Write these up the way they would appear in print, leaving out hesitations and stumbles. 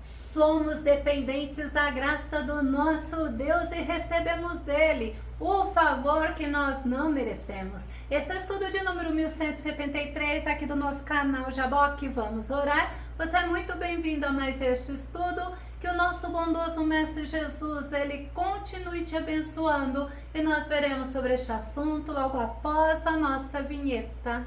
Somos dependentes da graça do nosso Deus e recebemos dele o favor que nós não merecemos. Esse é o estudo de número 1173 aqui do nosso canal Jaboque. Vamos orar? Você é muito bem-vindo a mais este estudo. Que o nosso bondoso Mestre Jesus, ele continue te abençoando e nós veremos sobre este assunto logo após a nossa vinheta.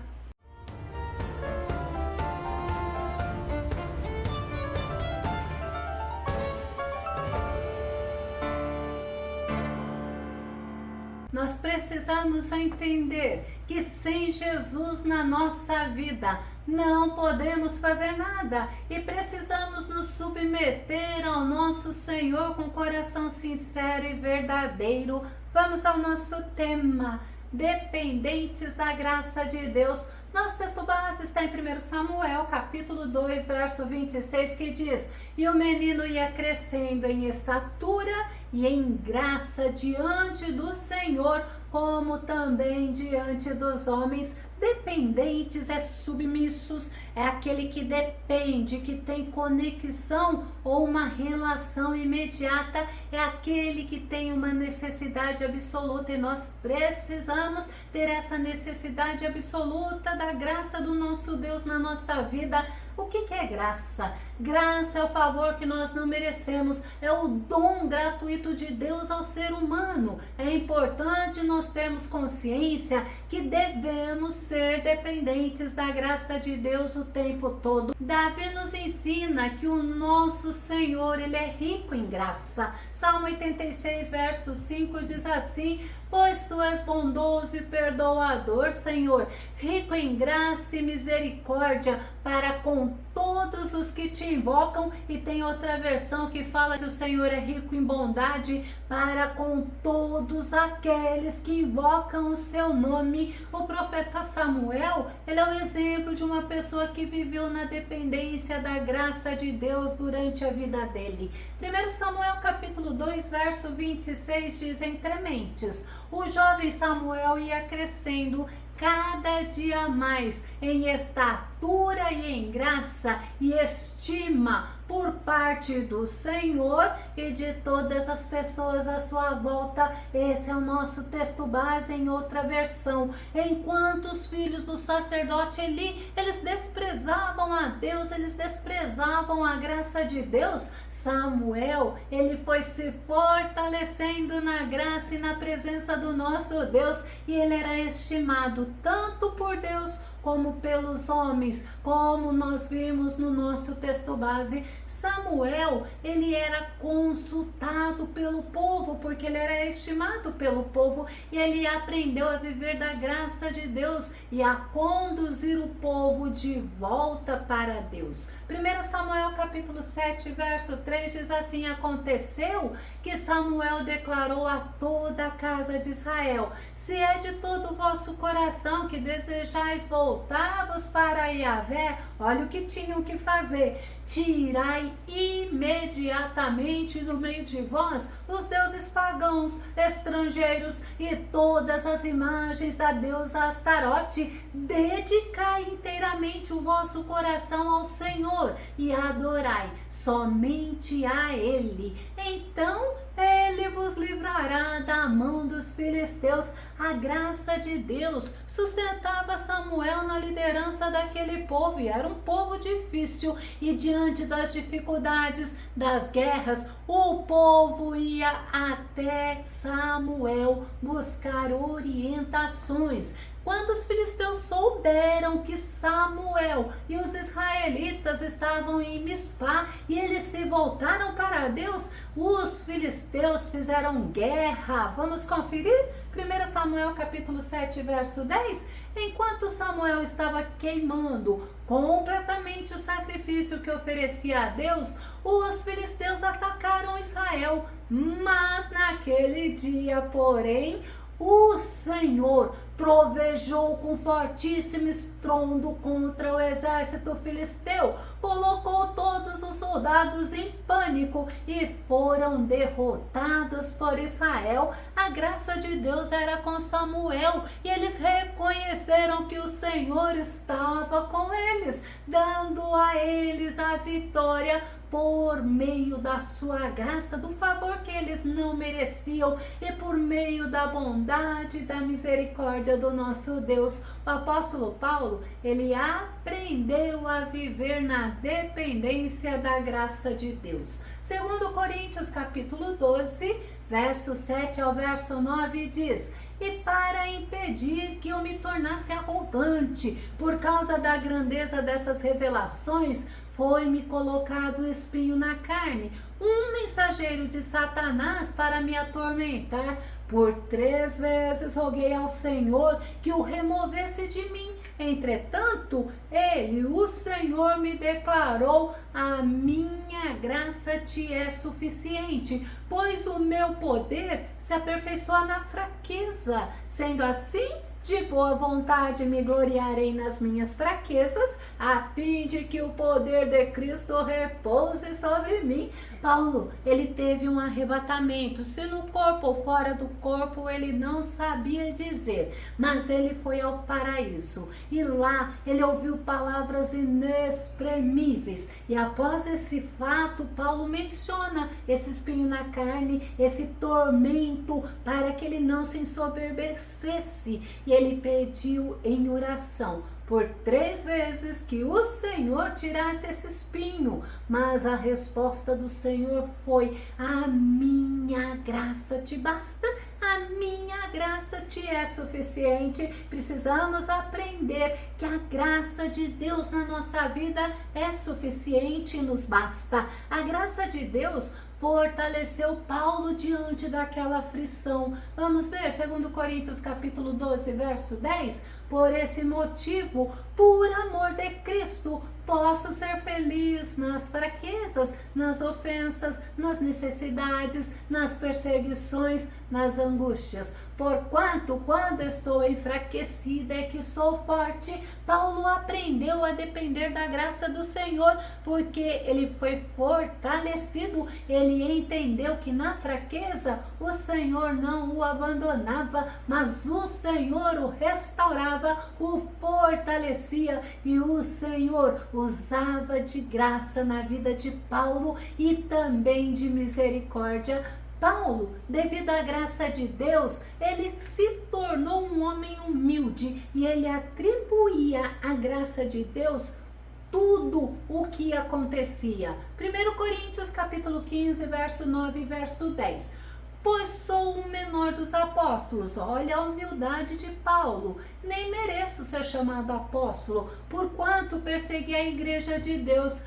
Nós precisamos entender que sem Jesus na nossa vida não podemos fazer nada e precisamos nos submeter ao nosso Senhor com coração sincero e verdadeiro. Vamos ao nosso tema: dependentes da graça de Deus. Nosso texto base está em 1 Samuel, capítulo 2, verso 26, que diz: E o menino ia crescendo em estatura e em graça diante do Senhor, como também diante dos homens. Dependentes é submissos, é aquele que depende, que tem conexão ou uma relação imediata, é aquele que tem uma necessidade absoluta e nós precisamos ter essa necessidade absoluta da graça do nosso Deus na nossa vida. O que é graça? Graça é o favor que nós não merecemos, é o dom gratuito de Deus ao ser humano. É importante nós termos consciência que devemos ser dependentes da graça de Deus o tempo todo. Davi nos ensina que o nosso Senhor, ele é rico em graça. Salmo 86, verso 5 diz assim: Pois tu és bondoso e perdoador, Senhor, rico em graça e misericórdia para com todos os que te invocam. E tem outra versão que fala que o Senhor é rico em bondade para com todos aqueles que invocam o seu nome. O profeta Samuel, ele é o exemplo de uma pessoa que viveu na dependência da graça de Deus durante a vida dele. 1 Samuel capítulo 2, verso 26 diz: Entre mentes, o jovem Samuel ia crescendo cada dia mais em estatura e em graça e estima por parte do Senhor e de todas as pessoas à sua volta. Esse é o nosso texto base em outra versão. Enquanto os filhos do sacerdote Eli, eles desprezavam a Deus, eles desprezavam a graça de Deus, Samuel, ele foi se fortalecendo na graça e na presença do nosso Deus, e ele era estimado tanto por Deus como pelos homens, como nós vimos no nosso texto base. Samuel, ele era consultado pelo povo, porque ele era estimado pelo povo, e ele aprendeu a viver da graça de Deus e a conduzir o povo de volta para Deus. 1 Samuel capítulo 7, verso 3 diz assim: Aconteceu que Samuel declarou a toda a casa de Israel: Se é de todo o vosso coração que desejais voltar-vos para Yahvé, olha o que tinham que fazer: tirai imediatamente do meio de vós os deuses pagãos, estrangeiros e todas as imagens da deusa Astarote. Dedicai inteiramente o vosso coração ao Senhor e adorai somente a Ele. Então Ele vos livrará da mão dos filisteus. A graça de Deus sustentava Samuel na liderança daquele povo, e era um povo difícil, e diante das dificuldades, das guerras, o povo ia até Samuel buscar orientações. Quando os filisteus souberam que Samuel e os israelitas estavam em Mispá e eles se voltaram para Deus, os filisteus fizeram guerra. Vamos conferir? 1 Samuel capítulo 7, verso 10. Enquanto Samuel estava queimando completamente o sacrifício que oferecia a Deus, os filisteus atacaram Israel. Mas naquele dia, porém, o Senhor trovejou com fortíssimo estrondo contra o exército filisteu, colocou todos todos os soldados em pânico e foram derrotados por Israel. A graça de Deus era com Samuel e eles reconheceram que o Senhor estava com eles, dando a eles a vitória por meio da sua graça, do favor que eles não mereciam e por meio da bondade e da misericórdia do nosso Deus. O apóstolo Paulo, ele aprendeu a viver na dependência da graça de Deus. Segundo Coríntios capítulo 12, verso 7 ao verso 9 diz: e para impedir que eu me tornasse arrogante por causa da grandeza dessas revelações, foi-me colocado um espinho na carne, um mensageiro de Satanás para me atormentar. Por 3 vezes roguei ao Senhor que o removesse de mim. Entretanto, o Senhor, me declarou: a minha graça te é suficiente, pois o meu poder se aperfeiçoa na fraqueza. Sendo assim, de boa vontade me gloriarei nas minhas fraquezas, a fim de que o poder de Cristo repouse sobre mim. Paulo, ele teve um arrebatamento, se no corpo ou fora do corpo, ele não sabia dizer, mas ele foi ao paraíso e lá ele ouviu palavras inexprimíveis. E após esse fato, Paulo menciona esse espinho na carne, esse tormento, para que ele não se ensoberbecesse. E ele pediu em oração por 3 vezes que o Senhor tirasse esse espinho, mas a resposta do Senhor foi: a minha graça te basta, a minha graça te é suficiente. Precisamos aprender que a graça de Deus na nossa vida é suficiente e nos basta. A graça de Deus fortaleceu Paulo diante daquela aflição. Vamos ver 2 Coríntios capítulo 12, verso 10. Por esse motivo, por amor de Cristo, posso ser feliz nas fraquezas, nas ofensas, nas necessidades, nas perseguições, nas angústias. Porquanto, quando estou enfraquecida é que sou forte. Paulo aprendeu a depender da graça do Senhor, porque ele foi fortalecido. Ele entendeu que na fraqueza o Senhor não o abandonava, mas o Senhor o restaurava, o fortalecia, e o Senhor usava de graça na vida de Paulo e também de misericórdia. Paulo, devido à graça de Deus, ele se tornou um homem humilde e ele atribuía à graça de Deus tudo o que acontecia. 1 Coríntios capítulo 15, verso 9 e verso 10. Pois sou o menor dos apóstolos. Olha a humildade de Paulo. Nem mereço ser chamado apóstolo, porquanto persegui a igreja de Deus.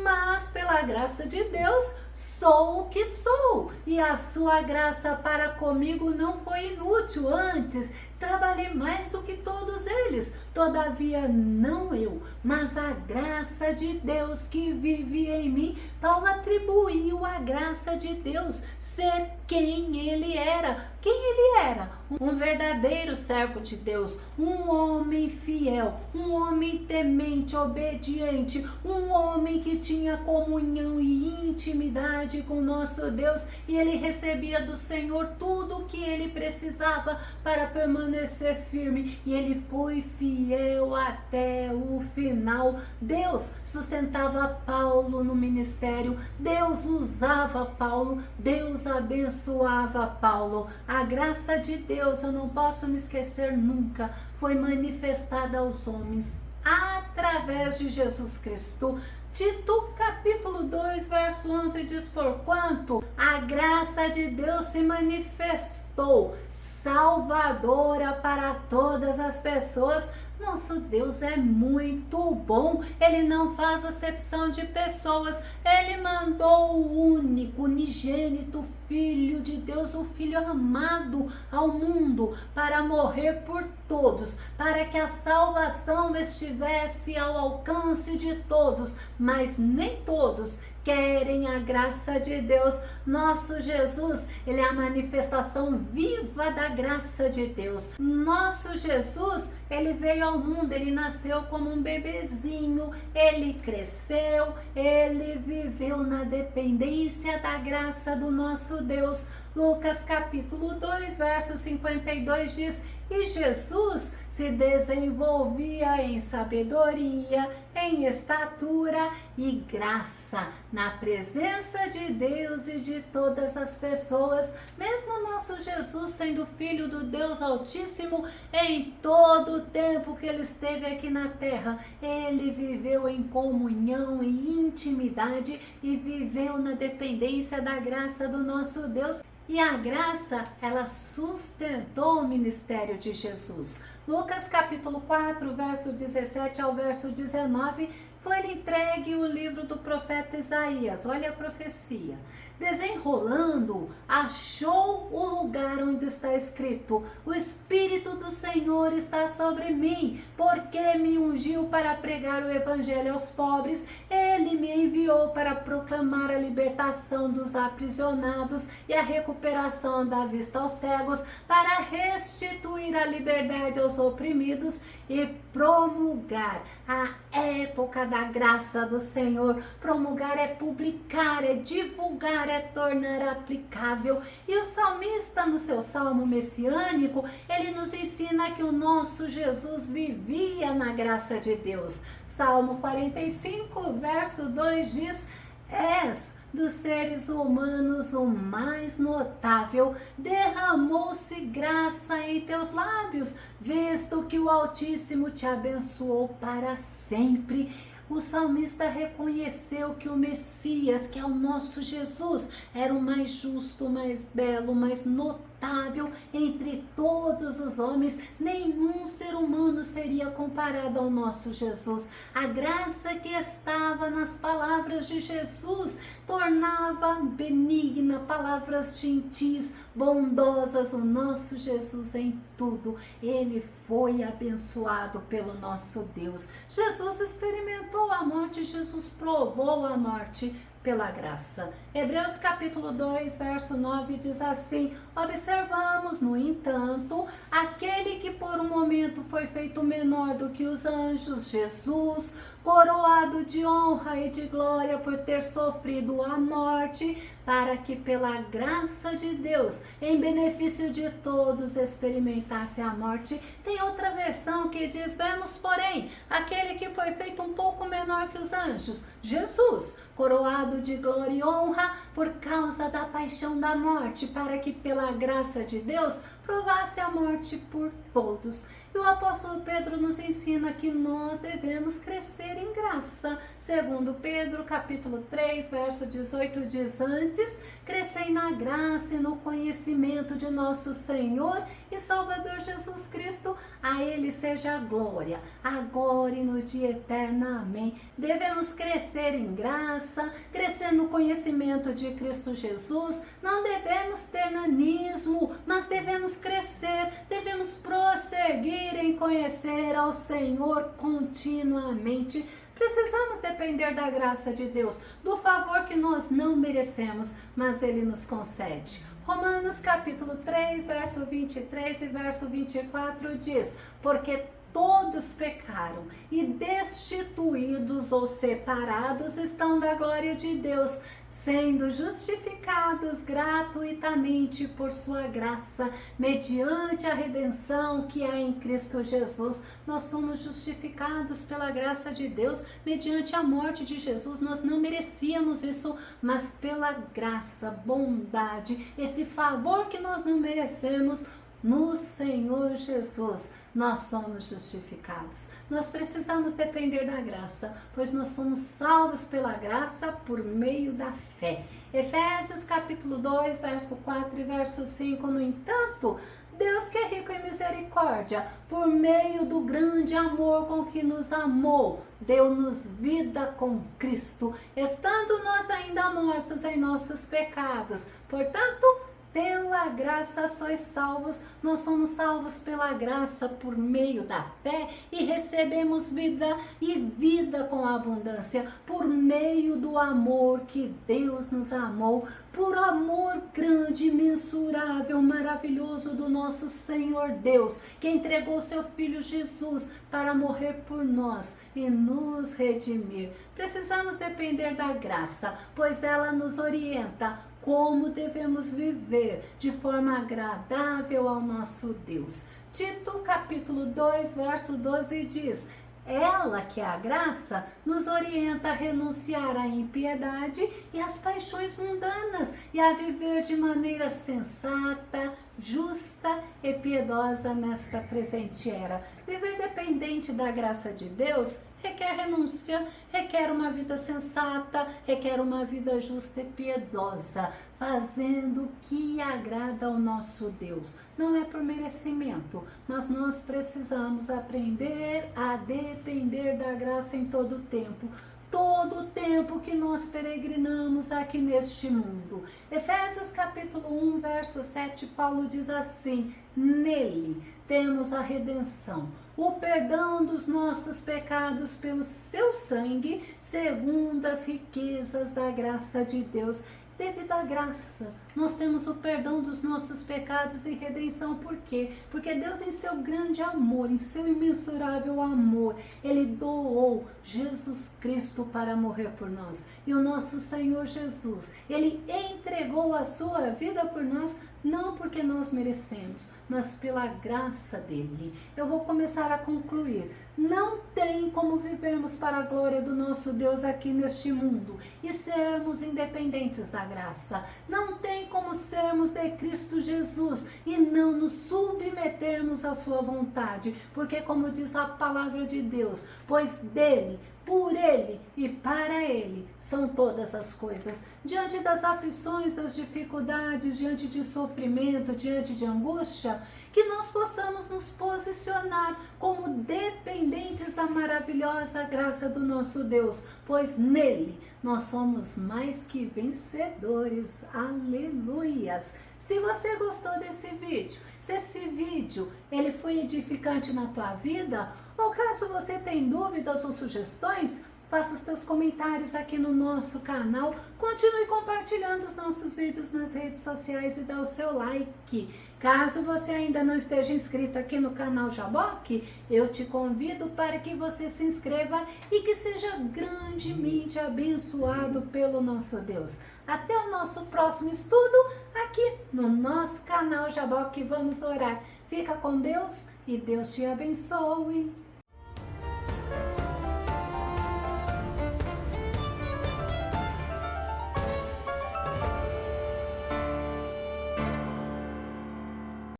Mas pela graça de Deus sou o que sou, e a sua graça para comigo não foi inútil, antes trabalhei mais do que todos eles. Todavia não eu, mas a graça de Deus que vive em mim. Paulo atribuiu a graça de Deus ser quem ele era. Quem ele era? Um verdadeiro servo de Deus, um homem fiel, um homem temente, obediente, um homem que tinha comunhão e intimidade com nosso Deus, e ele recebia do Senhor tudo o que ele precisava para permanecer firme, e ele foi fiel até o final. Deus sustentava Paulo no ministério, Deus usava Paulo, Deus abençoava Paulo. A graça de Deus, eu não posso me esquecer nunca, foi manifestada aos homens através de Jesus Cristo. Tito capítulo 2, verso 11 diz: porquanto a graça de Deus se manifestou salvadora para todas as pessoas. Nosso Deus é muito bom, Ele não faz acepção de pessoas. Ele mandou o único, unigênito Filho de Deus, o Filho amado ao mundo, para morrer por todos, para que a salvação estivesse ao alcance de todos, mas nem todos querem a graça de Deus. Nosso Jesus, ele é a manifestação viva da graça de Deus. Nosso Jesus, ele veio ao mundo, ele nasceu como um bebezinho, ele cresceu, ele viveu na dependência da graça do nosso Deus. Lucas capítulo 2, verso 52 diz: e Jesus se desenvolvia em sabedoria, em estatura e graça, na presença de Deus e de todas as pessoas. Mesmo nosso Jesus sendo filho do Deus Altíssimo, em todo o tempo que ele esteve aqui na terra, ele viveu em comunhão, em intimidade e viveu na dependência da graça do nosso Deus. E a graça, ela sustentou o ministério de Jesus. Lucas capítulo 4, verso 17 ao verso 19, foi entregue o livro do profeta Isaías. Olha a profecia. Desenrolando, achou o lugar onde está escrito: o Espírito do Senhor está sobre mim, porque me ungiu para pregar o evangelho aos pobres. Ele me enviou para proclamar a libertação dos aprisionados e a recuperação da vista aos cegos, para restituir a liberdade aos oprimidos e promulgar a época da graça do Senhor. Promulgar é publicar, é divulgar, é tornar aplicável. E o salmista, no seu salmo messiânico, ele nos ensina que o nosso Jesus vivia na graça de Deus. Salmo 45, verso 2 diz: és dos seres humanos o mais notável, derramou-se graça em teus lábios, visto que o Altíssimo te abençoou para sempre. O salmista reconheceu que o Messias, que é o nosso Jesus, era o mais justo, o mais belo, o mais notável entre todos os homens. Nenhum ser humano seria comparado ao nosso Jesus. A graça que estava nas palavras de Jesus tornava benigna, palavras gentis, bondosas, o nosso Jesus em tudo. Ele foi abençoado pelo nosso Deus. Jesus experimentou a morte, Jesus provou a morte pela graça. Hebreus capítulo 2, verso 9 diz assim: observamos, no entanto, aquele que por um momento foi feito menor do que os anjos, Jesus, coroado de honra e de glória por ter sofrido a morte, para que pela graça de Deus, em benefício de todos, experimentasse a morte. Tem outra versão que diz: vemos, porém, aquele que foi feito um pouco menor que os anjos, Jesus, coroado de glória e honra por causa da paixão da morte, para que pela graça de Deus provasse a morte por todos. E o apóstolo Pedro nos ensina que nós devemos crescer em graça. Segundo Pedro, capítulo 3, verso 18, diz: antes, crescei na graça e no conhecimento de nosso Senhor e Salvador Jesus Cristo. A Ele seja a glória, agora e no dia eterno. Amém. Devemos crescer em graça, crescer no conhecimento de Cristo Jesus. Não devemos ter nanismo, mas devemos crescer, devemos prosseguir em conhecer ao Senhor continuamente. Precisamos depender da graça de Deus, do favor que nós não merecemos, mas Ele nos concede. Romanos capítulo 3, verso 23 e verso 24 diz: porque todos pecaram e destituídos ou separados estão da glória de Deus, sendo justificados gratuitamente por sua graça, mediante a redenção que há em Cristo Jesus. Nós somos justificados pela graça de Deus, mediante a morte de Jesus. Nós não merecíamos isso, mas pela graça, bondade, esse favor que nós não merecemos, no Senhor Jesus, nós somos justificados. Nós precisamos depender da graça, pois nós somos salvos pela graça por meio da fé. Efésios capítulo 2, verso 4 e verso 5. No entanto, Deus, que é rico em misericórdia, por meio do grande amor com que nos amou, deu-nos vida com Cristo, estando nós ainda mortos em nossos pecados. Portanto, Pela graça sois salvos. Nós somos salvos pela graça por meio da fé e recebemos vida e vida com abundância por meio do amor que Deus nos amou, por amor grande, imensurável, maravilhoso do nosso Senhor Deus, que entregou seu Filho Jesus para morrer por nós e nos redimir. Precisamos depender da graça, pois ela nos orienta como devemos viver de forma agradável ao nosso Deus. Tito capítulo 2, verso 12 diz: ela, que é a graça, nos orienta a renunciar à impiedade e às paixões mundanas e a viver de maneira sensata, justa e piedosa nesta presente era. Viver dependente da graça de Deus requer renúncia, requer uma vida sensata, requer uma vida justa e piedosa, fazendo o que agrada ao nosso Deus. Não é por merecimento, mas nós precisamos aprender a depender da graça em todo o tempo. Todo o tempo que nós peregrinamos aqui neste mundo. Efésios capítulo 1, verso 7, Paulo diz assim: nele temos a redenção, o perdão dos nossos pecados pelo seu sangue, segundo as riquezas da graça de Deus. Devido à graça, nós temos o perdão dos nossos pecados e redenção. Por quê? Porque Deus, em seu grande amor, em seu imensurável amor, Ele doou Jesus Cristo para morrer por nós. E o nosso Senhor Jesus, Ele entregou a sua vida por nós, não porque nós merecemos, mas pela graça dele. Eu vou começar a concluir. Não tem como vivermos para a glória do nosso Deus aqui neste mundo e sermos independentes da graça. Não tem como sermos de Cristo Jesus e não nos submetermos à sua vontade, porque como diz a palavra de Deus, pois dele, por Ele e para Ele são todas as coisas. Diante das aflições, das dificuldades, diante de sofrimento, diante de angústia, que nós possamos nos posicionar como dependentes da maravilhosa graça do nosso Deus, pois nele nós somos mais que vencedores. Aleluias! Se você gostou desse vídeo, se esse vídeo ele foi edificante na tua vida, ou caso você tenha dúvidas ou sugestões, faça os teus comentários aqui no nosso canal. Continue compartilhando os nossos vídeos nas redes sociais e dá o seu like. Caso você ainda não esteja inscrito aqui no canal Jaboque, eu te convido para que você se inscreva e que seja grandemente abençoado pelo nosso Deus. Até o nosso próximo estudo aqui no nosso canal Jaboque. Vamos orar. Fica com Deus e Deus te abençoe.